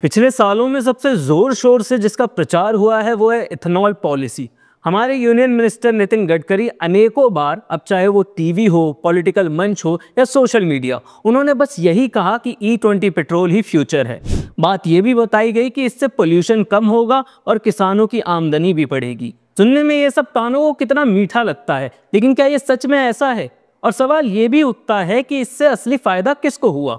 पिछले सालों में सबसे जोर शोर से जिसका प्रचार हुआ है वो है इथेनॉल पॉलिसी। हमारे यूनियन मिनिस्टर नितिन गडकरी अनेकों बार, अब चाहे वो टीवी हो, पॉलिटिकल मंच हो या सोशल मीडिया, उन्होंने बस यही कहा कि E20 पेट्रोल ही फ्यूचर है। बात ये भी बताई गई कि इससे पोल्यूशन कम होगा और किसानों की आमदनी भी बढ़ेगी। सुनने में ये सब कानों को कितना मीठा लगता है, लेकिन क्या ये सच में ऐसा है? और सवाल ये भी उठता है कि इससे असली फायदा किसको हुआ।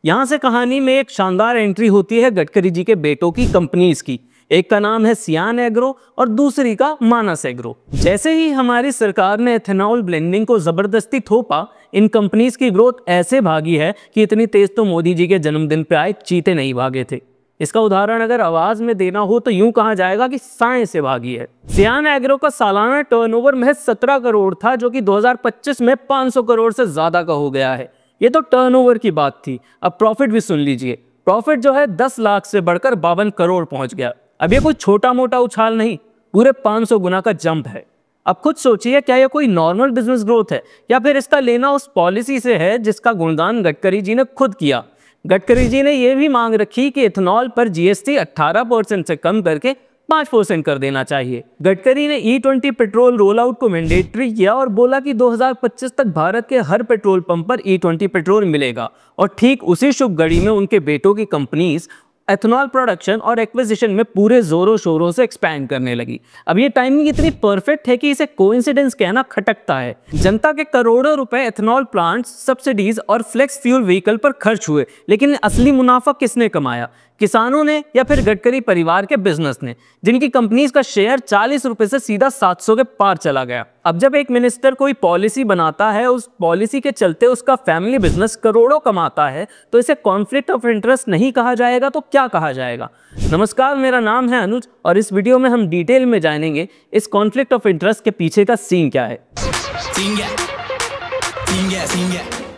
यहाँ से कहानी में एक शानदार एंट्री होती है गडकरी जी के बेटों की कंपनीज की। एक का नाम है सियान एग्रो और दूसरी का मानस एग्रो। जैसे ही हमारी सरकार ने एथेनॉल ब्लेंडिंग को जबरदस्ती थोपा, इन कंपनीज की ग्रोथ ऐसे भागी है कि इतनी तेज तो मोदी जी के जन्मदिन पे आए चीते नहीं भागे थे। इसका उदाहरण अगर आवाज में देना हो तो यूं कहा जाएगा कि साए से भागी है। सियान एग्रो का सालाना टर्नओवर महज 17 करोड़ था, जो कि 2025 में 500 करोड़ से ज्यादा का हो गया है। ये तो टर्नओवर की बात थी, अब प्रॉफिट भी सुन लीजिए। प्रॉफिट जो है 10 लाख से बढ़कर 52 करोड़ पहुंच गया। अब ये कोई छोटा मोटा उछाल नहीं, पूरे 500 गुना का जंप है। अब खुद सोचिए, क्या ये कोई नॉर्मल बिजनेस ग्रोथ है या फिर इसका लेना उस पॉलिसी से है जिसका गुणगान गडकरी जी ने खुद किया। गडकरी जी ने यह भी मांग रखी कि इथेनॉल पर GST 18% से कम करके 5% कर देना चाहिए। गडकरी ने E20 पेट्रोल रोल आउट को मैंडेटरी किया और बोला कि 2025 तक भारत के हर पेट्रोल पंप पर E20 पेट्रोल मिलेगा। और ठीक उसी शुभ घड़ी में उनके बेटों की कंपनीज एथेनॉल प्रोडक्शन और एक्विजिशन में पूरे जोरों शोरों से एक्सपैंड करने लगी। अब ये टाइमिंग इतनी परफेक्ट है कि इसे कोइंसिडेंस कहना खटकता है। जनता के करोड़ों रुपए एथेनॉल प्लांट्स, सब्सिडीज और फ्लेक्स फ्यूल व्हीकल पर खर्च हुए, लेकिन असली मुनाफा किसने कमाया? किसानों ने या फिर गडकरी परिवार के बिजनेस ने, जिनकी कंपनीज का शेयर 40 रुपए से सीधा 700 के पार चला गया। अब जब एक मिनिस्टर कोई पॉलिसी बनाता है, उस पॉलिसी के चलते उसका फैमिली बिजनेस करोड़ों कमाता है, तो इसे कॉन्फ्लिक्ट ऑफ इंटरेस्ट नहीं कहा जाएगा तो क्या कहा जाएगा? नमस्कार, मेरा नाम है अनुज और इस वीडियो में हम डिटेल में जानेंगे इस कॉन्फ्लिक्ट ऑफ इंटरेस्ट के पीछे का सीन क्या है।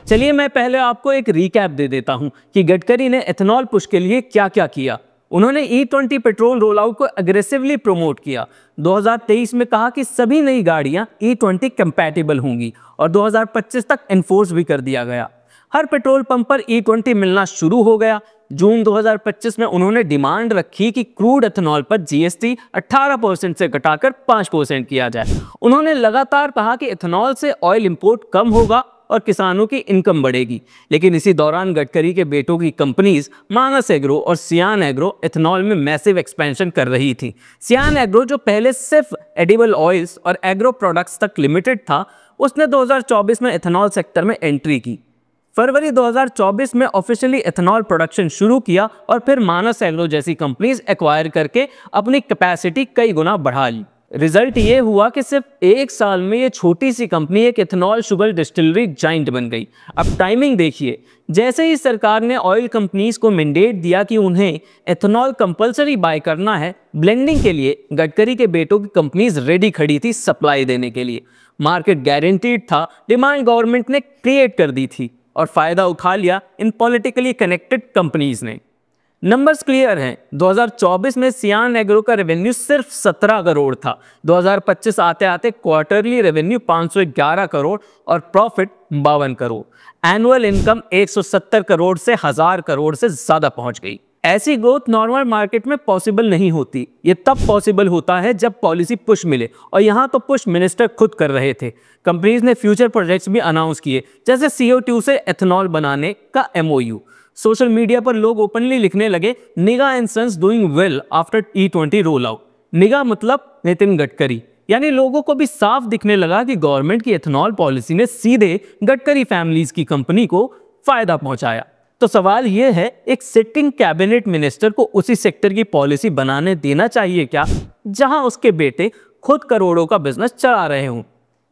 चलिए मैं पहले आपको एक रीकैप दे देता हूं कि गडकरी ने एथेनॉल पुश के लिए क्या क्या किया। उन्होंने E20 पेट्रोल रोल आउट को अग्रेसिवली प्रमोट किया। 2023 में कहा कि सभी नई गाड़ियां E20 कंपैटिबल होंगी और 2025 तक एनफोर्स भी कर दिया गया। हर पेट्रोल पंप पर E20 मिलना शुरू हो गया। जून 2025 में उन्होंने डिमांड रखी कि क्रूड एथेनॉल पर GST 18% से घटाकर 5% किया जाए। उन्होंने लगातार कहा कि एथेनॉल से ऑयल इंपोर्ट कम होगा और किसानों की इनकम बढ़ेगी। लेकिन इसी दौरान गडकरी के बेटों की कंपनीज मानस एग्रो और सियान एग्रो एथेनॉल में मैसिव एक्सपेंशन कर रही थी। सियान एग्रो, जो पहले सिर्फ एडिबल ऑयल्स और एग्रो प्रोडक्ट्स तक लिमिटेड था, उसने 2024 में एथेनॉल सेक्टर में एंट्री की। फरवरी 2024 में ऑफिशियली एथेनॉल प्रोडक्शन शुरू किया और फिर मानस एग्रो जैसी कंपनीज एक्वायर करके अपनी कैपेसिटी कई गुना बढ़ा ली। रिजल्ट ये हुआ कि सिर्फ एक साल में ये छोटी सी कंपनी एक एथेनॉल शुगर डिस्टिलरी जाइंट बन गई। अब टाइमिंग देखिए, जैसे ही सरकार ने ऑयल कंपनीज को मैंडेट दिया कि उन्हें एथेनॉल कंपलसरी बाय करना है ब्लेंडिंग के लिए, गडकरी के बेटों की कंपनीज रेडी खड़ी थी सप्लाई देने के लिए। मार्केट गारंटीड था, डिमांड गवर्नमेंट ने क्रिएट कर दी थी और फायदा उठा लिया इन पॉलिटिकली कनेक्टेड कंपनीज ने। नंबर्स क्लियर हैं। 2024 में सियान एग्रो का रेवेन्यू सिर्फ 17 करोड़ था। 2025 आते आते क्वार्टरली रेवेन्यू 511 करोड़ और profit 52 crore. Annual income 170 crore से 1000 करोड़ से ज्यादा पहुंच गई। ऐसी ग्रोथ नॉर्मल मार्केट में पॉसिबल नहीं होती। ये तब पॉसिबल होता है जब पॉलिसी पुश मिले, और यहाँ तो पुश मिनिस्टर खुद कर रहे थे। कंपनीज ने फ्यूचर प्रोजेक्ट्स भी अनाउंस किए, जैसे CO2 से एथेनॉल बनाने का MOU। सोशल मीडिया पर लोग ओपनली लिखने लगे, Niga and sons doing well after E20 roll out. Niga मतलब नितिन गडकरी, यानी लोगों को भी साफ दिखने लगा कि गवर्नमेंट की एथेनॉल पॉलिसी ने सीधे गडकरी फैमिलीज की कंपनी को फायदा पहुंचाया। तो सवाल यह है, एक सिटिंग कैबिनेट मिनिस्टर को उसी सेक्टर की पॉलिसी बनाने देना चाहिए क्या, जहां उसके बेटे खुद करोड़ों का बिजनेस चला रहे हों?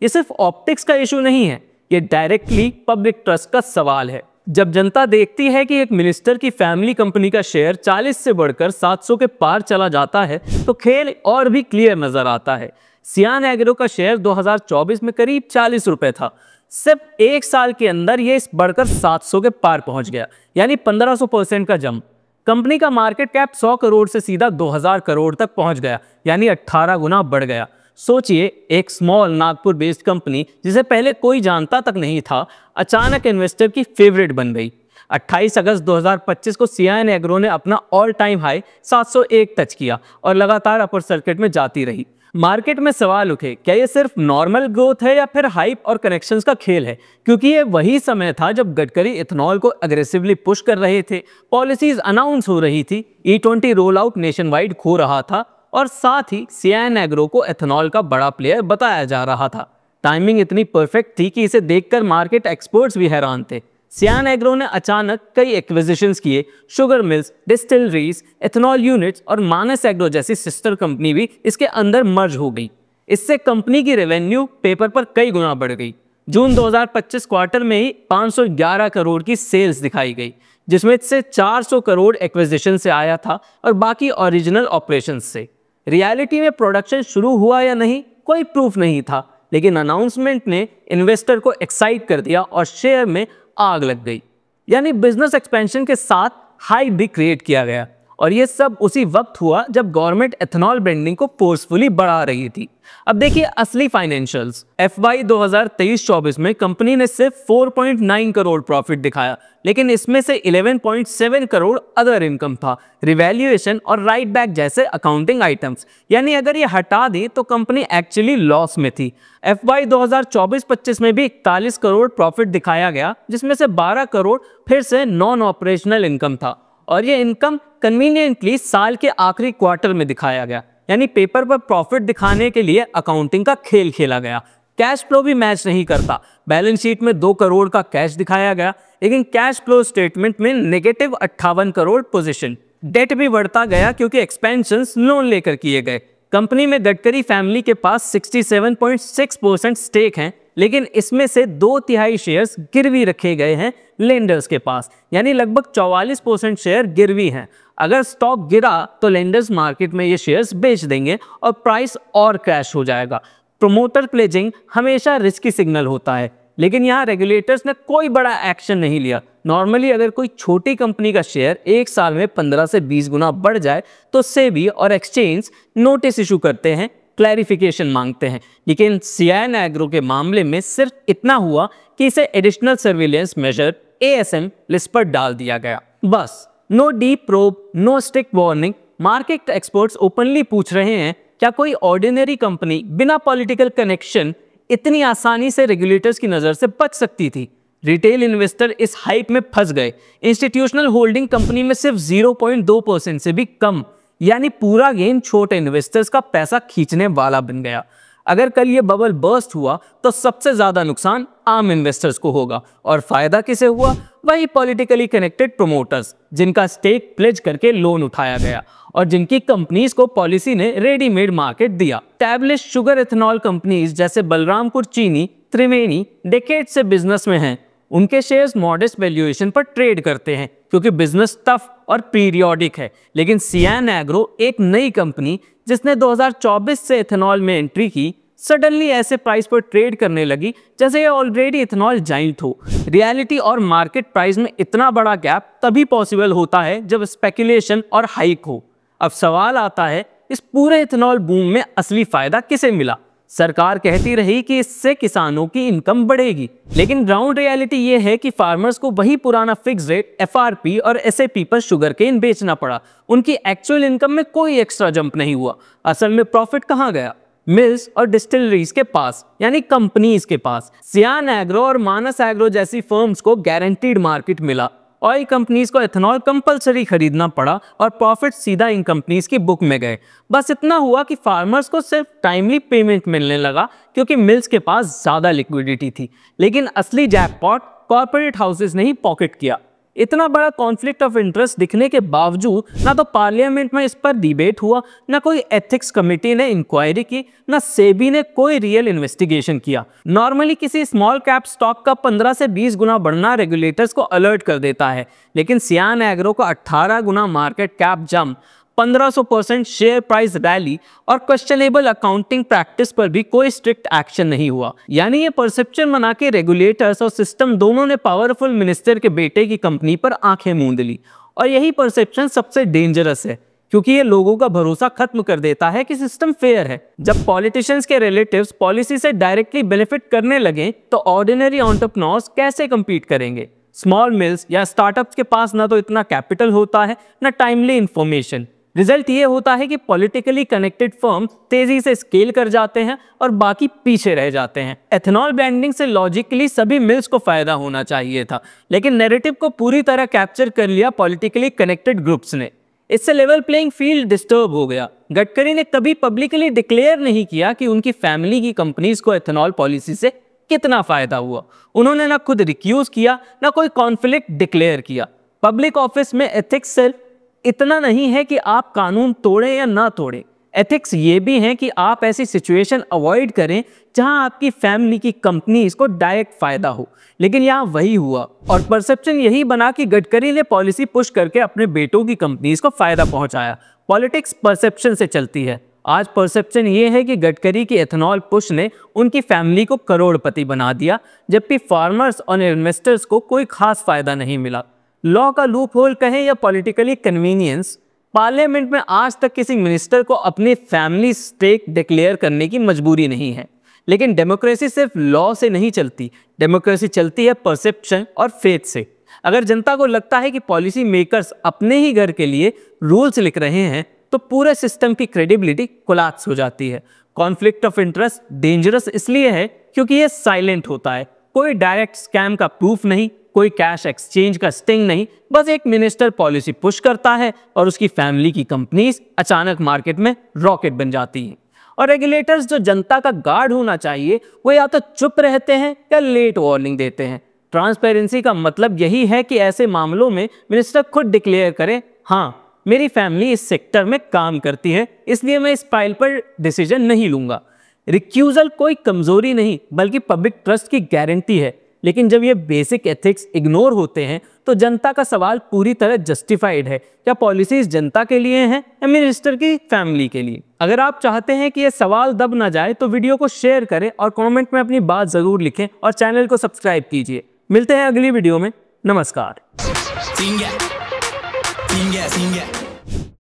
ये सिर्फ ऑप्टिक्स का इशू नहीं है, ये डायरेक्टली पब्लिक ट्रस्ट का सवाल है। जब जनता देखती है कि एक मिनिस्टर की फैमिली कंपनी का शेयर 40 से बढ़कर 700 के पार चला जाता है, तो खेल और भी क्लियर नजर आता है। सियान एग्रो का शेयर 2024 में करीब 40 रुपए था। सिर्फ एक साल के अंदर ये बढ़कर 700 के पार पहुंच गया, यानी 1500% का जंप। कंपनी का मार्केट कैप 100 करोड़ से सीधा 2000 करोड़ तक पहुंच गया, यानी 18 गुना बढ़ गया। सोचिए, एक स्मॉल नागपुर बेस्ड कंपनी जिसे पहले कोई जानता तक नहीं था, अचानक इन्वेस्टर की फेवरेट बन गई। 28 अगस्त 2025 को सियान एग्रो ने अपना ऑल टाइम हाई 701 टच किया और लगातार अपर सर्किट में जाती रही। मार्केट में सवाल उठे, क्या ये सिर्फ नॉर्मल ग्रोथ है या फिर हाइप और कनेक्शंस का खेल है, क्योंकि ये वही समय था जब गडकरी इथेनॉल को अग्रेसिवली पुश कर रहे थे, पॉलिसीज अनाउंस हो रही थी, E20 roll out nation wide हो रहा था और साथ ही सियान एग्रो को एथेनॉल का बड़ा प्लेयर बताया जा रहा था। टाइमिंग इतनी परफेक्ट थी कि इसे देखकर मार्केट एक्सपर्ट्स भी हैरान थे। सियान एग्रो ने अचानक कई एक्विजिशंस किए, sugar mills, distilleries, ethanol units और मानस एग्रो जैसी सिस्टर कंपनी भी इसके अंदर मर्ज हो गई। इससे कंपनी की रेवेन्यू पेपर पर कई गुना बढ़ गई। जून 2025 क्वार्टर में ही 511 करोड़ की सेल्स दिखाई गई, जिसमें से 400 करोड़ एक्विजिशन से आया था और बाकी ओरिजिनल ऑपरेशंस से। रियलिटी में प्रोडक्शन शुरू हुआ या नहीं कोई प्रूफ नहीं था, लेकिन अनाउंसमेंट ने इन्वेस्टर को एक्साइट कर दिया और शेयर में आग लग गई। यानी बिजनेस एक्सपेंशन के साथ हाइप भी क्रिएट किया गया और ये सब उसी वक्त हुआ जब गवर्नमेंट एथेनॉल ब्रांडिंग को फोर्सफुली बढ़ा रही थी। अब देखिए असली फाइनेंशियल्स। FY 2023-24 में कंपनी ने सिर्फ 4.9 करोड़ प्रॉफिट दिखाया, लेकिन इसमें से 11.7 करोड़ अदर इनकम था, रिवैल्यूएशन और राइट बैक जैसे अकाउंटिंग आइटम्स। यानी अगर ये हटा दी तो कंपनी एक्चुअली लॉस में थी। FY 2024-25 में भी 41 करोड़ प्रॉफिट दिखाया गया, जिसमें से 12 करोड़ फिर से नॉन ऑपरेशनल इनकम था और ये इनकम कन्वीनियंटली साल के आखिरी क्वार्टर में दिखाया गया। यानी पेपर पर प्रॉफिट दिखाने के लिए अकाउंटिंग का खेल खेला गया। कैश फ्लो भी मैच नहीं करता। बैलेंस शीट में 2 करोड़ का कैश दिखाया गया, लेकिन कैश फ्लो स्टेटमेंट में नेगेटिव 58 करोड़ पोजीशन। डेट भी बढ़ता गया क्योंकि एक्सपेंशंस लोन लेकर किए गए। कंपनी में गडकरी फैमिली के पास 67.6% स्टेक हैं, लेकिन इसमें से 2/3 शेयर्स गिरवी रखे गए हैं लेंडर्स के पास, यानी लगभग 44% शेयर गिरवी हैं। अगर स्टॉक गिरा तो लेंडर्स मार्केट में ये शेयर्स बेच देंगे और प्राइस और क्रैश हो जाएगा। प्रोमोटर प्लेजिंग हमेशा रिस्की सिग्नल होता है, लेकिन यहाँ रेगुलेटर्स ने कोई बड़ा एक्शन नहीं लिया। नॉर्मली अगर कोई छोटी कंपनी का शेयर एक साल में 15 से 20 गुना बढ़ जाए तो सेबी और एक्सचेंज नोटिस इशू करते हैं, क्लैरिफिकेशन मांगते हैं। लेकिन सियान एग्रो के मामले में सिर्फ इतना हुआ कि इसे additional surveillance measure ASM list पर डाल दिया गया, बस। No deep probe, no strict warning. Market experts openly पूछ रहे हैं, क्या कोई ऑर्डिनरी कंपनी बिना पॉलिटिकल कनेक्शन इतनी आसानी से रेगुलेटर्स की नजर से बच सकती थी? रिटेल इन्वेस्टर इस हाइप में फंस गए। इंस्टीट्यूशनल होल्डिंग कंपनी में सिर्फ 0.2% से भी कम, यानी पूरा गेम छोटे इन्वेस्टर्स का पैसा खींचने वाला बन गया। अगर कल ये बबल बर्स्ट हुआ तो सबसे ज्यादा नुकसान आम इन्वेस्टर्स को होगा और फायदा किसे हुआ? वही पॉलिटिकली कनेक्टेड प्रोमोटर्स, जिनका स्टेक प्लेज करके लोन उठाया गया और जिनकी कंपनीज को पॉलिसी ने रेडीमेड मार्केट दिया। एस्टैब्लिश्ड शुगर एथेनॉल कंपनीज जैसे बलरामपुर चीनी, त्रिवेणी डेकेड से बिजनेस में हैं। उनके शेयर्स मॉडेस्ट वैल्यूएशन पर ट्रेड करते हैं क्योंकि बिजनेस टफ और पीरियोडिक है। लेकिन सियान एग्रो एक नई कंपनी जिसने 2024 से एथेनॉल में एंट्री की, सडनली ऐसे प्राइस पर ट्रेड करने लगी जैसे ये ऑलरेडी इथेनॉल जाइंट हो। रियलिटी और मार्केट प्राइस में इतना बड़ा गैप तभी पॉसिबल होता है जब स्पेकुलेशन और हाइक हो। अब सवाल आता है, इस पूरे इथेनॉल बूम में असली फायदा किसे मिला? सरकार कहती रही कि इससे किसानों की इनकम बढ़ेगी, लेकिन ग्राउंड रियलिटी ये है कि फार्मर्स को वही पुराना फिक्स रेट FRP और SAP पर शुगरकेन बेचना पड़ा। उनकी एक्चुअल इनकम में कोई एक्स्ट्रा जंप नहीं हुआ। असल में प्रॉफिट कहाँ गया? मिल्स और डिस्टिलरीज के पास, यानी कंपनीज के पास। सियान एग्रो और मानस एग्रो जैसी फर्म्स को गारंटीड मार्केट मिला। ऑयल कंपनीज को एथेनॉल कंपलसरी खरीदना पड़ा और प्रॉफिट सीधा इन कंपनीज की बुक में गए। बस इतना हुआ कि फार्मर्स को सिर्फ टाइमली पेमेंट मिलने लगा क्योंकि मिल्स के पास ज्यादा लिक्विडिटी थी। लेकिन असली जैकपॉट कॉर्पोरेट हाउसेस ने ही पॉकेट किया। इतना बड़ा कॉन्फ्लिक्ट ऑफ इंटरेस्ट दिखने के बावजूद ना तो पार्लियामेंट में इस पर डिबेट हुआ, ना कोई एथिक्स कमेटी ने इंक्वायरी की, ना सेबी ने कोई रियल इन्वेस्टिगेशन किया। नॉर्मली किसी स्मॉल कैप स्टॉक का 15 से 20 गुना बढ़ना रेगुलेटर्स को अलर्ट कर देता है, लेकिन सियान एग्रो का 18 गुना market cap jump, 1500% share price rally और क्वेश्चनेबल अकाउंटिंग प्रैक्टिस पर भी कोई स्ट्रिक्ट एक्शन नहीं हुआ। यानी ये परसेप्शन बना के रेगुलेटर्स और सिस्टम दोनों ने पावरफुल मिनिस्टर के बेटे की कंपनी पर आंखें मूंद ली। और यही परसेप्शन सबसे डेंजरस है क्योंकि ये लोगों का भरोसा खत्म कर देता है कि सिस्टम फेयर है। जब पॉलिटिशियंस के रिलेटिव्स पॉलिसी से डायरेक्टली बेनिफिट करने लगे तो ऑर्डिनरी एंटरप्रेन्योर्स कैसे कम्पीट करेंगे? स्मॉल मिल्स या स्टार्टअप्स के पास ना तो इतना कैपिटल होता है ना टाइमली इंफॉर्मेशन। रिजल्ट ये होता है कि पॉलिटिकली कनेक्टेड फर्म तेजी से स्केल कर जाते हैं और बाकी पीछे रह जाते हैं। एथेनॉल ब्रांडिंग से लॉजिकली सभी मिल्स को फायदा होना चाहिए था, लेकिन नैरेटिव को पूरी तरह कैप्चर कर लिया पॉलिटिकली कनेक्टेड ग्रुप्स ने। इससे लेवल प्लेइंग फील्ड डिस्टर्ब हो गया। गडकरी ने कभी पब्लिकली डिक्लेयर नहीं किया कि उनकी फैमिली की कंपनीज को एथेनॉल पॉलिसी से कितना फायदा हुआ। उन्होंने ना खुद रिक्यूज किया ना कोई कॉन्फ्लिक्ट डिक्लेयर किया। पब्लिक ऑफिस में एथिक्स सिर्फ इतना नहीं है कि आप कानून तोड़ें या ना तोड़ें, एथिक्स ये भी है कि आप ऐसी सिचुएशन अवॉइड करें जहां आपकी फैमिली की कंपनीज को डायरेक्ट फायदा हो। लेकिन यहाँ वही हुआ और परसेप्शन यही बना कि गडकरी ने पॉलिसी पुश करके अपने बेटों की कंपनीज को फायदा पहुंचाया। पॉलिटिक्स परसेप्शन से चलती है। आज परसेप्शन ये है कि गडकरी की एथेनॉल पुश ने उनकी फैमिली को करोड़पति बना दिया, जबकि फार्मर्स और इन्वेस्टर्स को कोई खास फायदा नहीं मिला। लॉ का लूप होल कहें या पॉलिटिकली कन्वीनियंस, पार्लियामेंट में आज तक किसी मिनिस्टर को अपनी फैमिली स्टेक डिक्लेयर करने की मजबूरी नहीं है। लेकिन डेमोक्रेसी सिर्फ लॉ से नहीं चलती, डेमोक्रेसी चलती है परसेप्शन और फेथ से। अगर जनता को लगता है कि पॉलिसी मेकर्स अपने ही घर के लिए रूल्स लिख रहे हैं तो पूरे सिस्टम की क्रेडिबिलिटी कोलैप्स हो जाती है। कॉन्फ्लिक्ट ऑफ इंटरेस्ट डेंजरस इसलिए है क्योंकि ये साइलेंट होता है। कोई डायरेक्ट स्कैम का प्रूफ नहीं, कोई कैश एक्सचेंज का स्टिंग नहीं, बस एक मिनिस्टर पॉलिसी पुश करता है और उसकी फैमिली की कंपनीज अचानक मार्केट में रॉकेट बन जाती हैं। और रेगुलेटर्स जो जनता का गार्ड होना चाहिए वो या तो चुप रहते हैं या लेट वार्निंग देते हैं। ट्रांसपेरेंसी का मतलब यही है कि ऐसे मामलों में मिनिस्टर खुद डिक्लेयर करें, हाँ मेरी फैमिली इस सेक्टर में काम करती है इसलिए मैं इस फाइल पर डिसीजन नहीं लूंगा। रिक्यूजल कोई कमजोरी नहीं बल्कि पब्लिक ट्रस्ट की गारंटी है। लेकिन जब ये बेसिक एथिक्स इग्नोर होते हैं तो जनता का सवाल पूरी तरह जस्टिफाइड है, क्या पॉलिसीज जनता के लिए हैं या मिनिस्टर की फैमिली के लिए। अगर आप चाहते हैं कि ये सवाल दब ना जाए तो वीडियो को शेयर करें और कमेंट में अपनी बात जरूर लिखें और चैनल को सब्सक्राइब कीजिए। मिलते हैं अगली वीडियो में। नमस्कार।